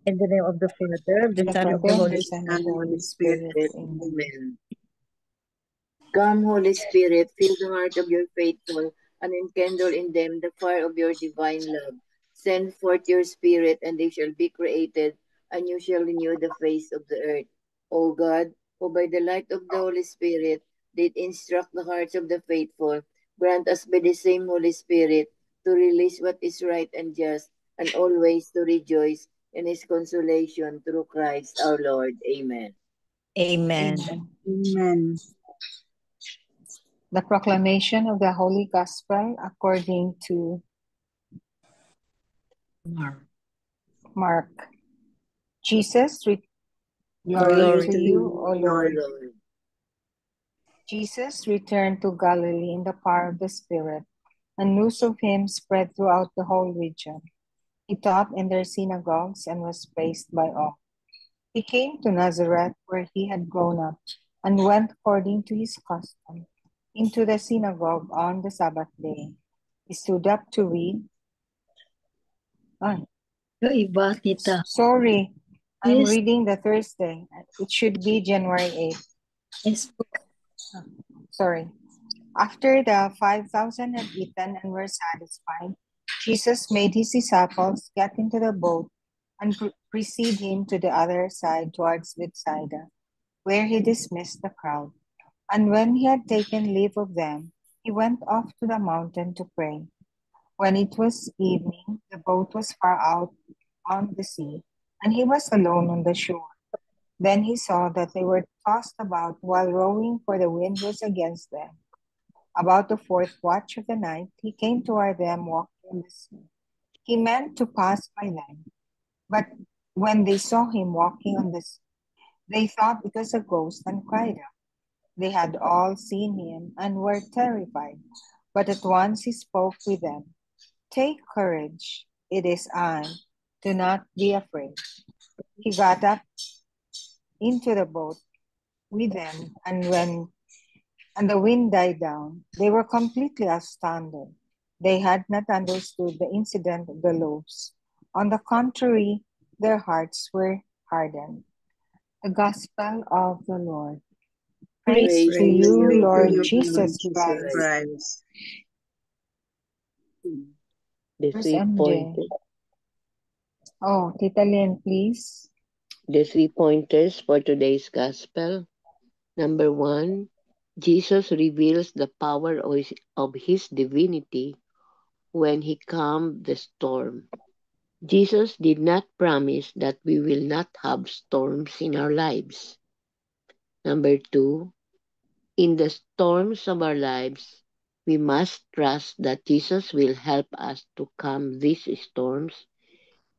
In the name of the Father, of the The Son, of Father, the and Holy the Spirit. Son, and the Holy Spirit. Amen. Amen. Come, Holy Spirit, fill the heart of your faithful, and enkindle in them the fire of your divine love. Send forth your Spirit, and they shall be created, and you shall renew the face of the earth. O God, who by the light of the Holy Spirit did instruct the hearts of the faithful, grant us by the same Holy Spirit to release what is right and just, and always to rejoice in his consolation through Christ our Lord. Amen. Amen. Amen. Amen. The proclamation of the Holy Gospel according to Mark. Jesus, glory to you, O Lord. Jesus returned to Galilee in the power of the Spirit, and news of him spread throughout the whole region. He taught in their synagogues and was praised by all. He came to Nazareth, where he had grown up, and went according to his custom into the synagogue on the Sabbath day. He stood up to read. Yung iba, tita. Sorry, I'm Yes. reading the Thursday. It should be January 8th. Yes po. Sorry. After the 5,000 had eaten and were satisfied, Jesus made his disciples get into the boat and precede him to the other side towards Bethsaida, where he dismissed the crowd. And when he had taken leave of them, he went off to the mountain to pray. When it was evening, the boat was far out on the sea, and he was alone on the shore. Then he saw that they were tossed about while rowing, for the wind was against them. About the fourth watch of the night, he came toward them walking on the sea. He meant to pass by them, but when they saw him walking on the sea, they thought it was a ghost and cried out. They had all seen him and were terrified, but at once he spoke with them. Take courage, it is I. Do not be afraid. He got up into the boat with them, and the wind died down, they were completely astounded. They had not understood the incident of the loaves. On the contrary, their hearts were hardened. The Gospel of the Lord. Praise to you, Lord Jesus Christ. Christ. The Where's 3 MJ? pointers. Oh, Tita Lynn, please. The 3 pointers for today's gospel. Number 1, Jesus reveals the power of his divinity when he calmed the storm. Jesus did not promise that we will not have storms in our lives. Number 2, in the storms of our lives, we must trust that Jesus will help us to calm these storms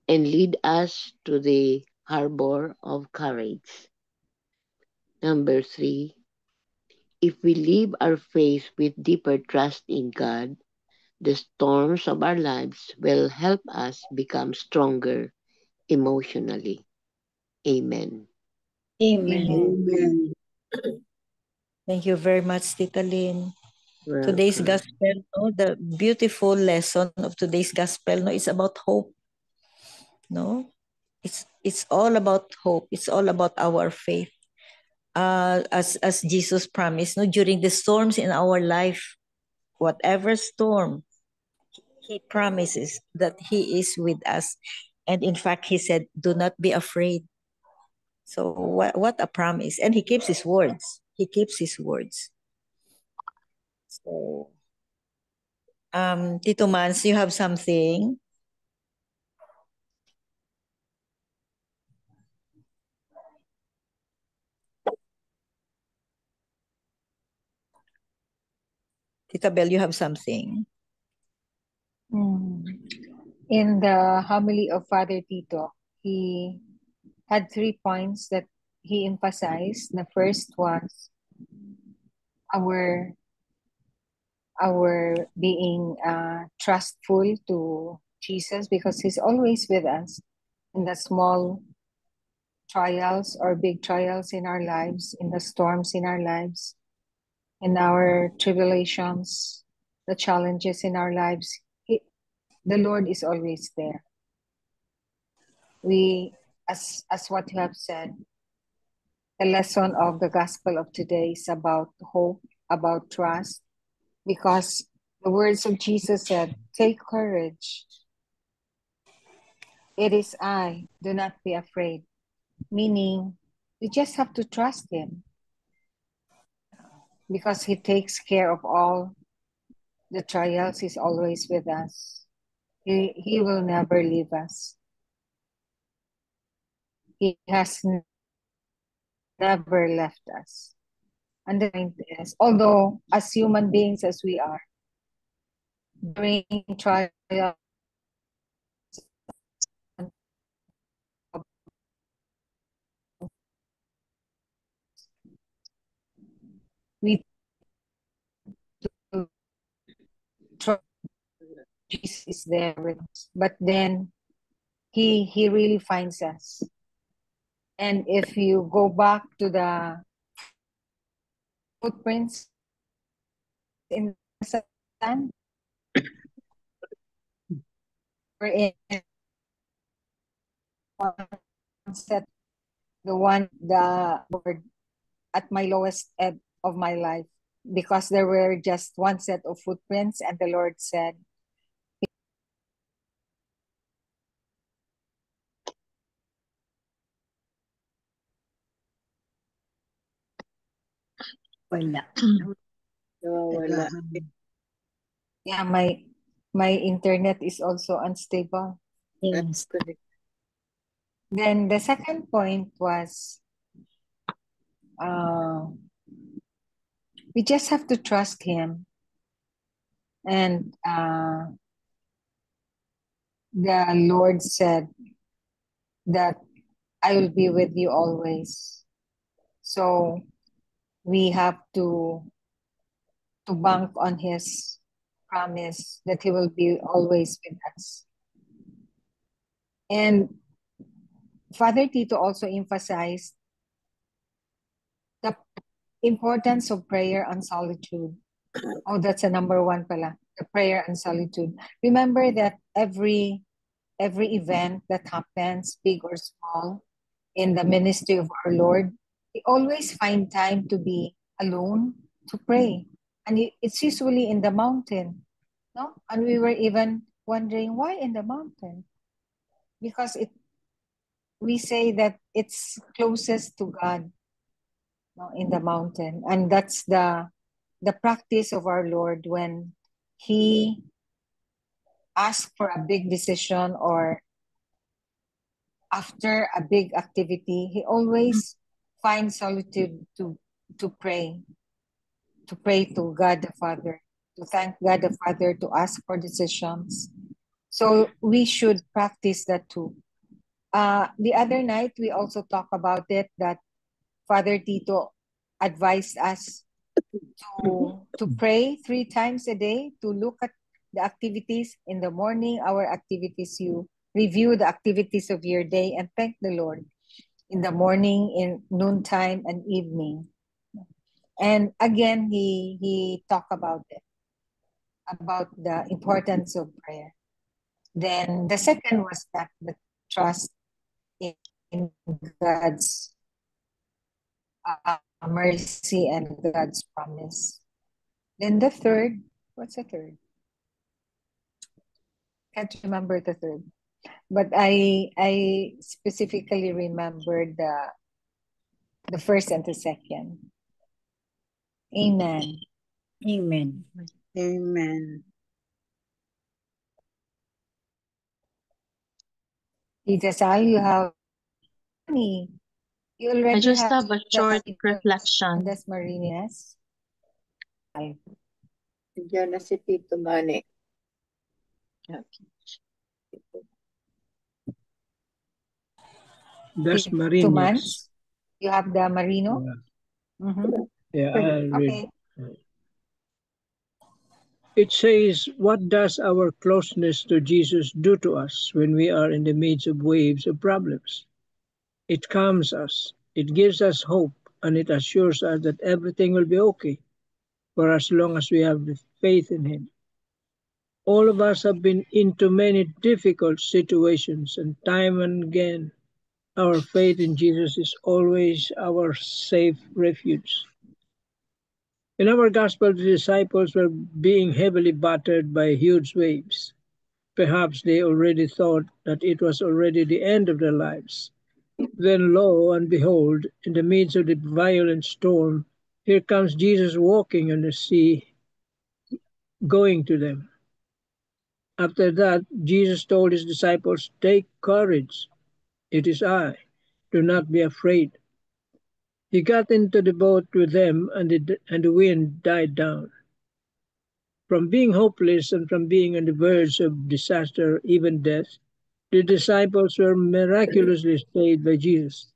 and lead us to the harbor of courage. Number 3, if we live our faith with deeper trust in God, the storms of our lives will help us become stronger emotionally. Amen. Amen. Amen. Thank you very much, Tita Lynn. Today's Welcome. gospel, no, the beautiful lesson of today's gospel, no, is about hope. No, it's all about hope. It's all about our faith. As Jesus promised, no, during the storms in our life, whatever storm, he promises that he is with us, and in fact, he said, "Do not be afraid." So what a promise! And he keeps his words. He keeps his words. So, Tito Mans, you have something? Tita Bell, you have something? In the homily of Father Tito, he had 3 points that he emphasized. The first was our being trustful to Jesus, because he's always with us in the small trials or big trials in our lives, in the storms in our lives, in our tribulations, the challenges in our lives. The Lord is always there. We as what you have said, the lesson of the gospel of today is about hope, about trust, because the words of Jesus said, "Take courage. It is I. Do not be afraid." Meaning, you just have to trust him because he takes care of all the trials. He's always with us. He will never leave us. He has never left us. And the point is, although as human beings as we are, during trials, we trust Jesus is there with us. But then he really finds us. And if you go back to the footprints in the sand, we're in one set, the word at my lowest ebb of my life, because there were just one set of footprints, and the Lord said, Wala. Wala. yeah, my internet is also unstable. That's Yes. correct. Then the second point was, we just have to trust him. And the Lord said that I will be with you always. So we have to bank on his promise that he will be always with us. And Father Tito also emphasized the importance of prayer and solitude. Oh, that's a number one pala, the prayer and solitude. Remember that every event that happens, big or small, in the ministry of our Lord, we always find time to be alone to pray. And it's usually in the mountain, no? And we were even wondering, why in the mountain? Because we say that it's closest to God, no, in the mountain. And that's the practice of our Lord when he asks for a big decision or after a big activity, he always finds solitude to pray to God the Father, to thank God the Father, to ask for decisions. So we should practice that too. The other night, we also talked about it, that Father Tito advised us to pray 3 times a day, to look at the activities in the morning, our activities. You review the activities of your day and thank the Lord in the morning, in noontime, and evening. And again, he talked about it, about the importance of prayer. Then the second was that the trust in God's mercy and God's promise. Then the third, what's the third? Can't remember the third. But I specifically remembered the first and the second. Amen. Amen. Amen. Tita Sal, you have money. You already I just have a the short reflection. Des Marines. Diyan na si Tito Mane. That's 2 Marine, yes. months. You have the Marino? Yeah, Mm-hmm. yeah, I'll read. Okay. It says, what does our closeness to Jesus do to us when we are in the midst of waves of problems? It calms us, it gives us hope, and it assures us that everything will be okay for as long as we have the faith in Him. All of us have been into many difficult situations, and time and again Our faith in Jesus is always our safe refuge. In our gospel, the disciples were being heavily battered by huge waves. Perhaps they already thought that it was already the end of their lives. Then lo and behold, in the midst of the violent storm, here comes Jesus walking on the sea, going to them. After that, Jesus told his disciples, "Take courage, it is I. Do not be afraid." He got into the boat with them, and the wind died down. From being hopeless and from being on the verge of disaster, even death, the disciples were miraculously saved by Jesus.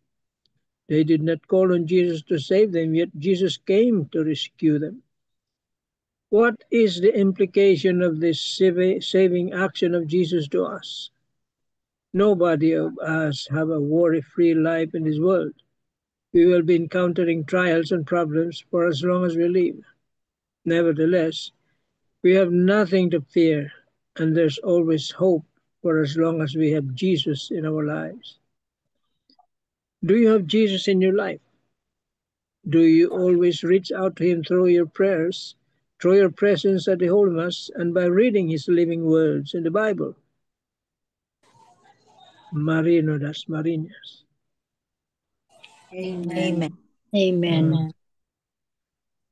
They did not call on Jesus to save them, yet Jesus came to rescue them. What is the implication of this saving action of Jesus to us? Nobody of us have a worry-free life in this world. We will be encountering trials and problems for as long as we live. Nevertheless, we have nothing to fear, and there's always hope for as long as we have Jesus in our lives. Do you have Jesus in your life? Do you always reach out to him through your prayers, through your presence at the Holy Mass, and by reading his living words in the Bible? Marino das Marinas. Amen. Amen.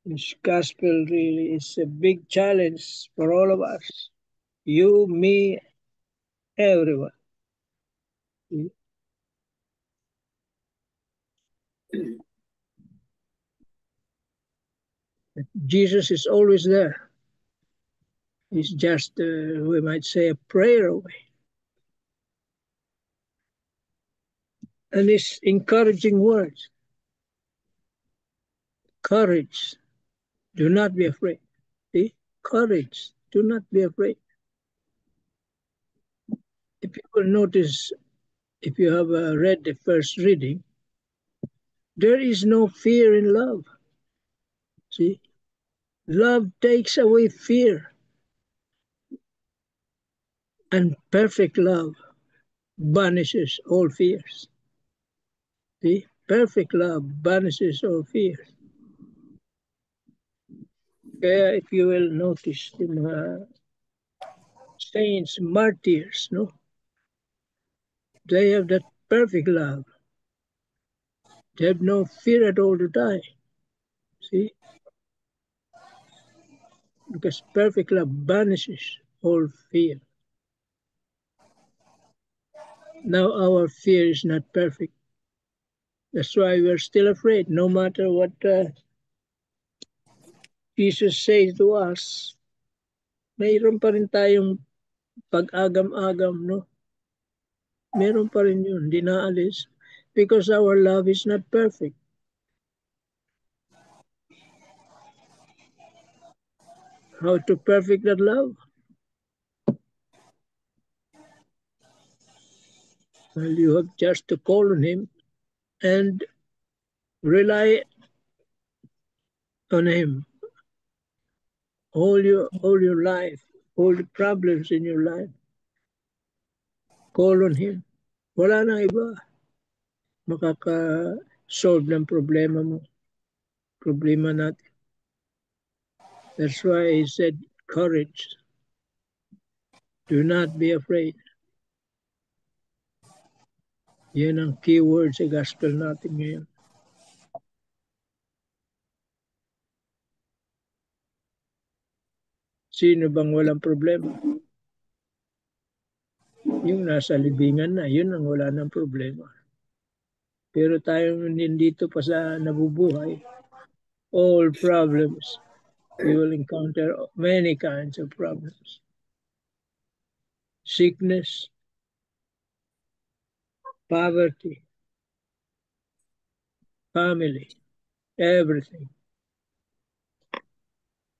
This gospel really is a big challenge for all of us. You, me, everyone. Jesus is always there. He's just, we might say, a prayer away. And his encouraging words. Courage. Do not be afraid. See? Courage. Do not be afraid. If you will notice, if you have read the first reading, there is no fear in love. See? Love takes away fear. And perfect love banishes all fears. See? Perfect love banishes all fears. Kaya if you will notice the mga saints, martyrs, no? They have that perfect love. They have no fear at all to die. See? Because perfect love banishes all fear. Now our fear is not perfect. That's why we're still afraid, no matter what Jesus says to us. Mayroon pa rin tayong pag-agam-agam, no? Meron pa rin yun, di naalis. Because our love is not perfect. How to perfect that love? Well, you have just to call on him and rely on him. All your life, all the problems in your life, call on him. Wala na iba makaka-solve ng problema mo. Problema natin. That's why he said, courage. Do not be afraid. Yan ang keyword sa gospel natin ngayon. Sino bang walang problema? Yung nasa libingan na, yun ang wala ng problema. Pero tayo nandito pa sa nabubuhay, all problems. We will encounter many kinds of problems. Sickness, poverty, family, everything.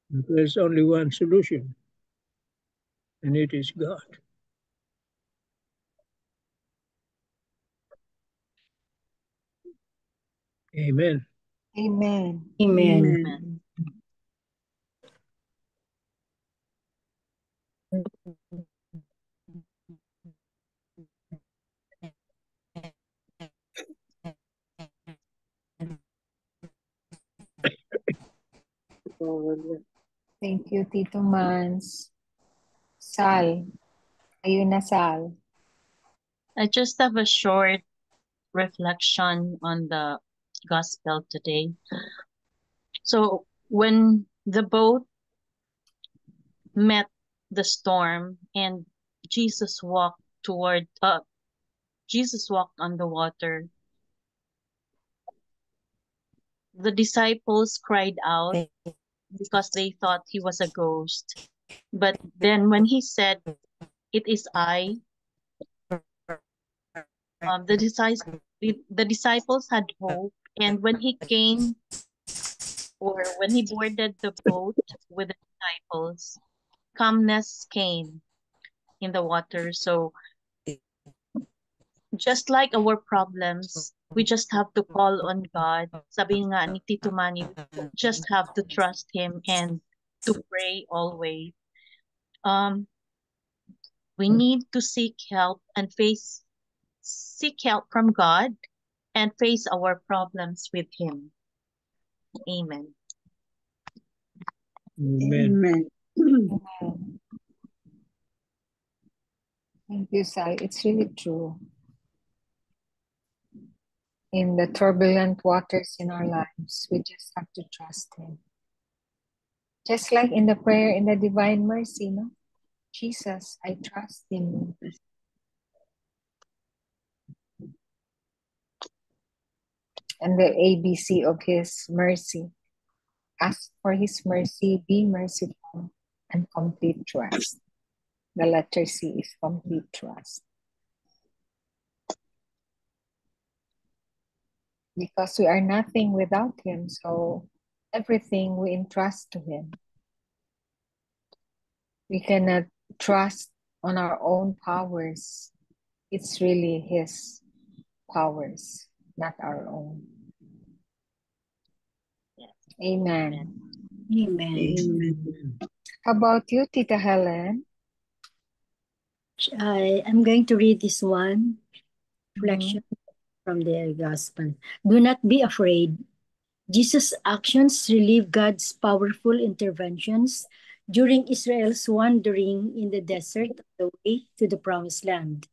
There's only one solution, and it is God. Amen. Amen. Amen. wala. Thank you, Tito Mans. Sal. Ayun na, Sal. I just have a short reflection on the gospel today. So when the boat met the storm and Jesus walked Jesus walked on the water, the disciples cried out because they thought he was a ghost. But then when he said, "It is I," the disciples had hope. And when he came, or when he boarded the boat with the disciples, calmness came in the water. So just like our problems, we just have to call on God. Sabi nga ni Tito Manny, we just have to trust Him and to pray always. We need to seek help from God and face our problems with Him. Amen. Amen. Amen. Thank you, Sal. It's really true. In the turbulent waters in our lives, we just have to trust Him. Just like in the prayer in the Divine Mercy, no? Jesus, I trust in you. And the ABC of His mercy. Ask for His mercy, be merciful, and complete trust. The letter C is complete trust. Because we are nothing without Him, so everything we entrust to Him. We cannot trust on our own powers. It's really His powers, not our own. Yes. Amen. Amen. Amen. How about you, Tita Helen? I'm going to read this one reflection from the gospel. Do not be afraid. Jesus' actions relieve God's powerful interventions during Israel's wandering in the desert on the way to the promised land.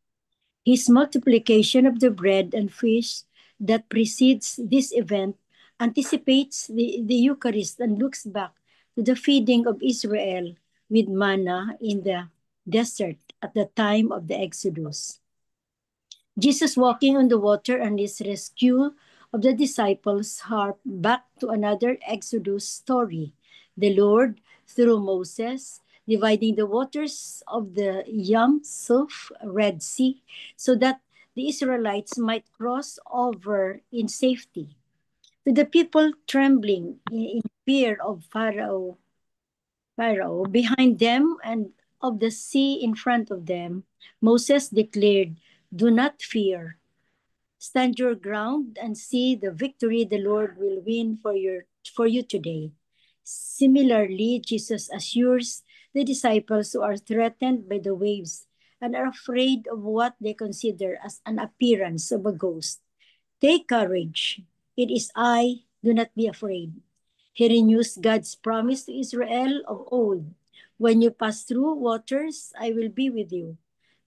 His multiplication of the bread and fish that precedes this event anticipates the Eucharist and looks back to the feeding of Israel with manna in the desert at the time of the Exodus. Jesus walking on the water and his rescue of the disciples hark back to another Exodus story. The Lord, through Moses, dividing the waters of the Yam Suf Red Sea so that the Israelites might cross over in safety. To the people trembling in fear of Pharaoh behind them and of the sea in front of them, Moses declared, "Do not fear. Stand your ground and see the victory the Lord will win for you today." Similarly, Jesus assures the disciples who are threatened by the waves and are afraid of what they consider as an appearance of a ghost. Take courage. It is I. Do not be afraid. He renews God's promise to Israel of old. When you pass through waters, I will be with you.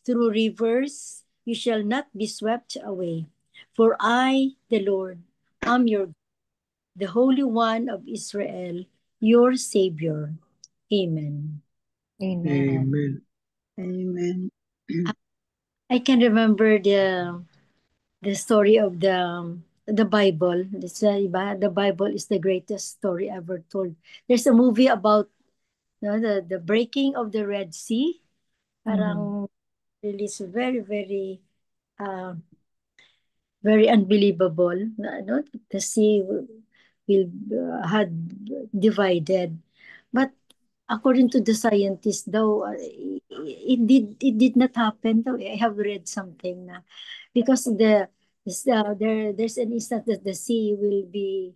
Through rivers, you shall not be swept away. For I, the Lord, am your God, the Holy One of Israel, your Savior. Amen. Amen. Amen. I can remember the story of the Bible. The Bible is the greatest story ever told. There's a movie about the breaking of the Red Sea. Parang really is very, very very unbelievable. No? The sea had divided. But according to the scientists though, it did not happen though. I have read something na because there's an instance that the sea will be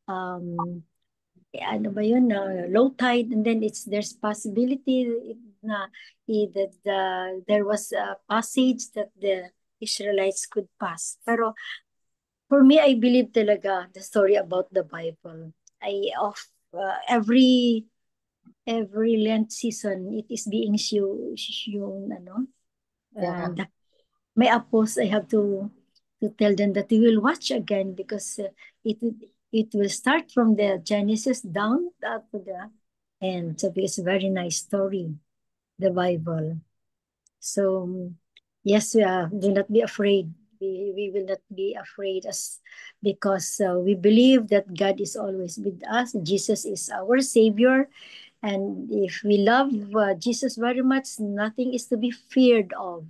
ano ba yun, low tide, and then there's possibility na that there was a passage that the Israelites could pass. Pero for me, I believe talaga the story about the Bible. every Lent season, it is being shown, Yeah. and my apples, I have to tell them that they will watch again, because it will start from the Genesis down to the end. So it's a very nice story, the Bible. So yes, do not be afraid. We will not be afraid, because we believe that God is always with us. Jesus is our Savior. And if we love Jesus very much, nothing is to be feared of,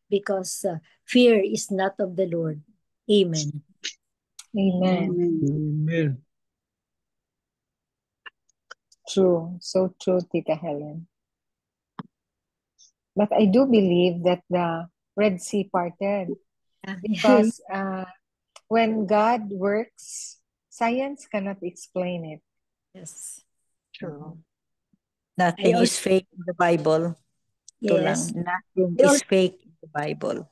because fear is not of the Lord. Amen. Amen. Amen. True. So true, Tita Helen. But I do believe that the Red Sea parted because when God works, science cannot explain it. Yes. True. Nothing I is fake in the Bible. Ito lang. Yes. Nothing I is al- fake in the Bible.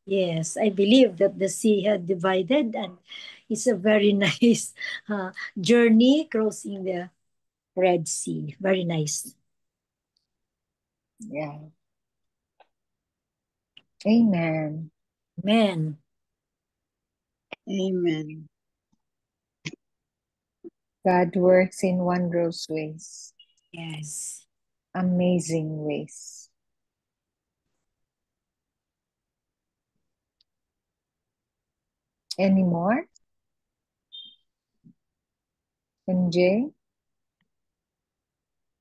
Yes, I believe that the sea had divided, and it's a very nice journey crossing the Red Sea. Very nice. Yeah. Amen. Amen. Amen. God works in wondrous ways, Yes. amazing ways. Any more? MJ?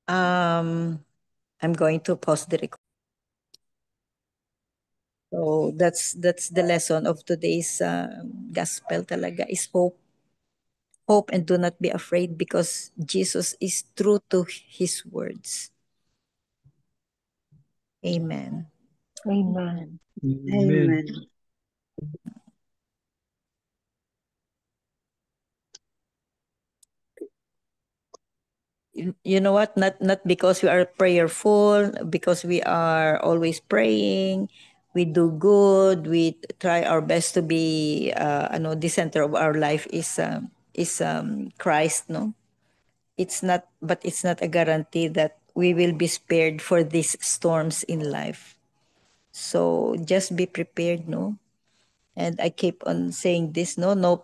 I'm going to pause the record. So that's the lesson of today's gospel talaga is hope. Hope and do not be afraid, because Jesus is true to his words. Amen. Amen. Amen. You know what, not because we are prayerful, because we are always praying, we do good, we try our best to be the center of our life is Christ, no. It's not, but it's not a guarantee that we will be spared for these storms in life. So just be prepared, no. And I keep on saying this, no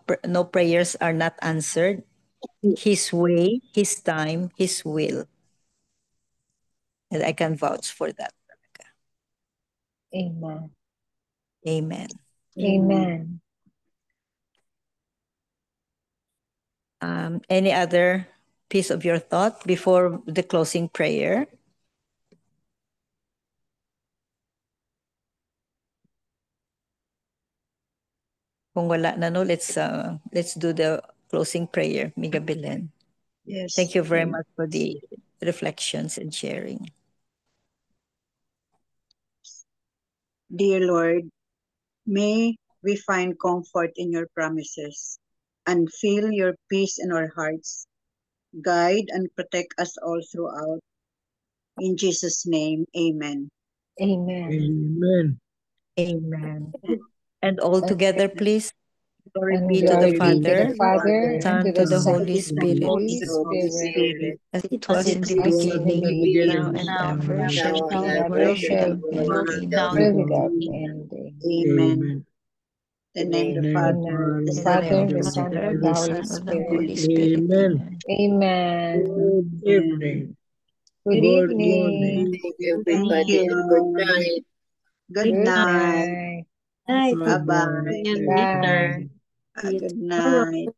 prayers are not answered. His way, his time, his will. And I can vouch for that. Amen. Amen. Amen. Any other piece of your thought before the closing prayer? Kung wala na, no, let's do the closing prayer, Miga Belen. Yes. Thank you very much for the reflections and sharing. Dear Lord, may we find comfort in your promises and feel your peace in our hearts. Guide and protect us all throughout. In Jesus' name, amen. Amen. Amen. Amen. And all together, please. Glory And be to the glory be to Father, the Father, and Son, to to the the Son, Holy and to the Spirit, Holy Holy Spirit, Spirit, as it It was was in in the the as Was in in the the beginning, beginning, beginning, now And and now ever forever. shall now be, and and world ever ever without shall shall end. be, be. Without Amen. world amen. without ending. Amen. The name of the Name of the Father, Amen. the The In the Father, Son, name Father, of Son, the the and the Son, Father, and Holy the the Holy Son, Spirit. of the Spirit. Holy Spirit. Amen. Amen. Amen. Good Amen. evening. Good Good evening. morning. Thank Thank everybody and good you. night. Good Good night. night. night. Bye bye. Bye-bye. see you Bye. later. See you Good tomorrow. night.